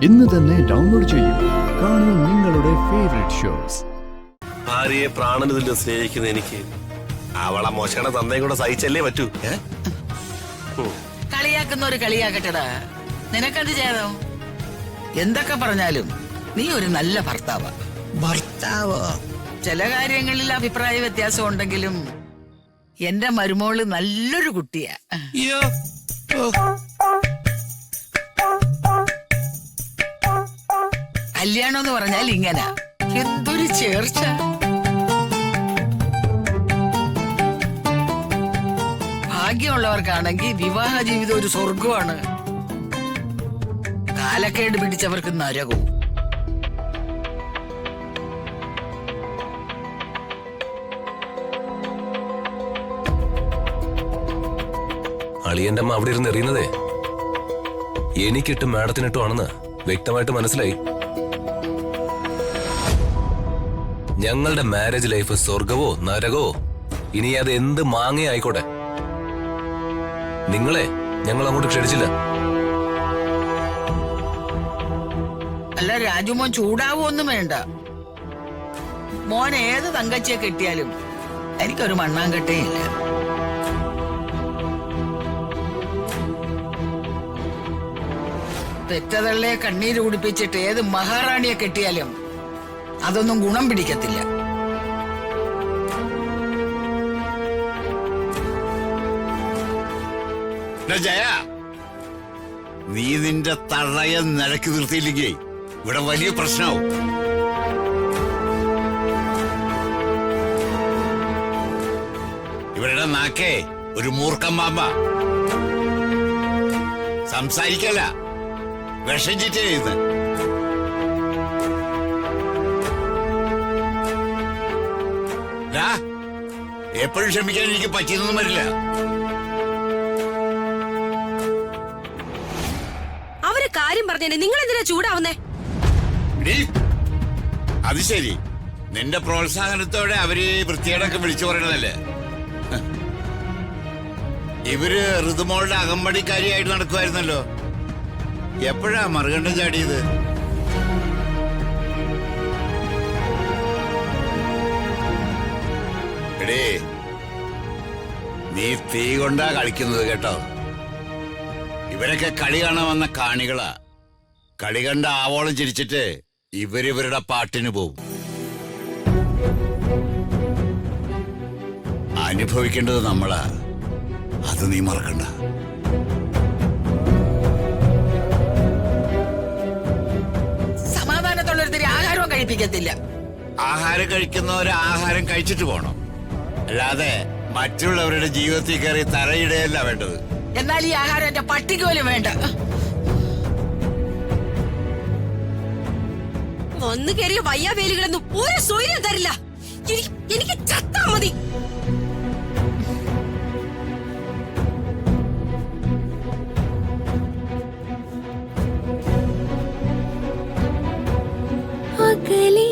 ഇന്ന് തന്നെ ഡൗൺലോഡ് ചെയ്യൂ. കാണൂ നിങ്ങളുടെ ഫേവറേറ്റ് ഷോസ്. ഭാര്യയെ പ്രാണനതിൽ സ്നേഹിക്കുന്ന എനിക്ക് അവളെ മോശയുടെ തന്തയും കൂടെ സഹിച്ചല്ലേ പറ്റൂ. കളിയാക്കുന്നവര് കളിയാക്കട്ടെടാ, നിനക്കത് ചെയ്തോ. എന്തൊക്കെ പറഞ്ഞാലും നീ ഒരു നല്ല ഭർത്താവാ. ഭർത്താവോ? ചില കാര്യങ്ങളിൽ അഭിപ്രായ വ്യത്യാസം ഉണ്ടെങ്കിലും എന്റെ മരുമോള് നല്ലൊരു കുട്ടിയാ. അയ്യോ, കല്യാണം എന്ന് പറഞ്ഞാൽ ഇങ്ങനെ എന്തൊരു ചേർച്ച. ഭാഗ്യമുള്ളവർക്കാണെങ്കിൽ വിവാഹ ജീവിതം ഒരു സ്വർഗമാണ്, കാലക്കേട് പിടിച്ചവർക്ക് നരകവും. അളിയന്റെ അമ്മ അവിടെ ഇരുന്ന് എറിയുന്നതേ എനിക്കിട്ടും മാഡത്തിനിട്ടും ആണെന്ന് വ്യക്തമായിട്ട് മനസ്സിലായി. ഞങ്ങളുടെ മാരേജ് ലൈഫ് സ്വർഗവോ നരകവോ ഇനി അത് എന്ത് മാങ്ങയായിക്കോട്ടെ, നിങ്ങളെ ഞങ്ങൾ അങ്ങോട്ട് ക്ഷണിച്ചില്ല. അല്ല രാജുമോൻ ചൂടാവൊന്നും വേണ്ട. മോൻ ഏത് തങ്കച്ചിയെ കെട്ടിയാലും എനിക്കൊരു മണ്ണാങ്കട്ടേ ഇല്ല. പെറ്റതള്ളയെ കണ്ണീര് കുടിപ്പിച്ചിട്ട് ഏത് മഹാറാണിയെ കെട്ടിയാലും അതൊന്നും ഗുണം പിടിക്കത്തില്ല. ജയ, നീ നിന്റെ തള്ളയെ നിലക്ക് നിർത്തിയില്ലെങ്കിൽ ഇവിടെ വലിയ പ്രശ്നമാവും. ഇവരുടെ നാക്കേ ഒരു മൂർഖം പാമ്പ. സംസാരിക്കല്ല, വിഷം ചീറ്റ ചെയ്യുന്നത്. എപ്പോഴും ക്ഷമിക്കാൻ എനിക്ക് പറ്റിയതൊന്നും വരില്ല. അവര് കാര്യം പറഞ്ഞേ, നിങ്ങൾ എന്തിനാ ചൂടാവുന്നേ? അത് ശരി, നിന്റെ പ്രോത്സാഹനത്തോടെ അവര് വൃത്തിയോടൊക്കെ വിളിച്ചു പറയണതല്ലേ. ഇവര് ഋതുമോളുടെ അകമ്പടിക്കാരിയായിട്ട് നടക്കുമായിരുന്നല്ലോ. എപ്പോഴാ മറുകണ്ഠം ചാടിയത്? എടേ, നീ തീ കൊണ്ടാ കളിക്കുന്നത് കേട്ടോ. ഇവരൊക്കെ കളി കാണാൻ വന്ന കാണികളാ. കളി കണ്ട ആവോളം ചിരിച്ചിട്ട് ഇവരിവരുടെ പാട്ടിന് പോവും. അനുഭവിക്കേണ്ടത് നമ്മളാ, അത് നീ മറക്കണ്ട. സമാധാനത്തുള്ളൊരുത്തിരി ആഹാരവും കഴിപ്പിക്കത്തില്ല. ആഹാരം കഴിക്കുന്നവര് ആഹാരം കഴിച്ചിട്ട് പോണം, അല്ലാതെ മറ്റുള്ളവരുടെ ജീവിതത്തിൽ കയറി തറയിടയല്ല വേണ്ടത്. എന്നാൽ ഈ ആഹാരം എന്റെ പട്ടിക്ക് പോലും വേണ്ട. വന്നു കയറിയ വയ്യാവേലികളൊന്നും ഒരു സ്വൈര്യം തരില്ല. എനിക്ക് ചത്താ മതി. അകലെ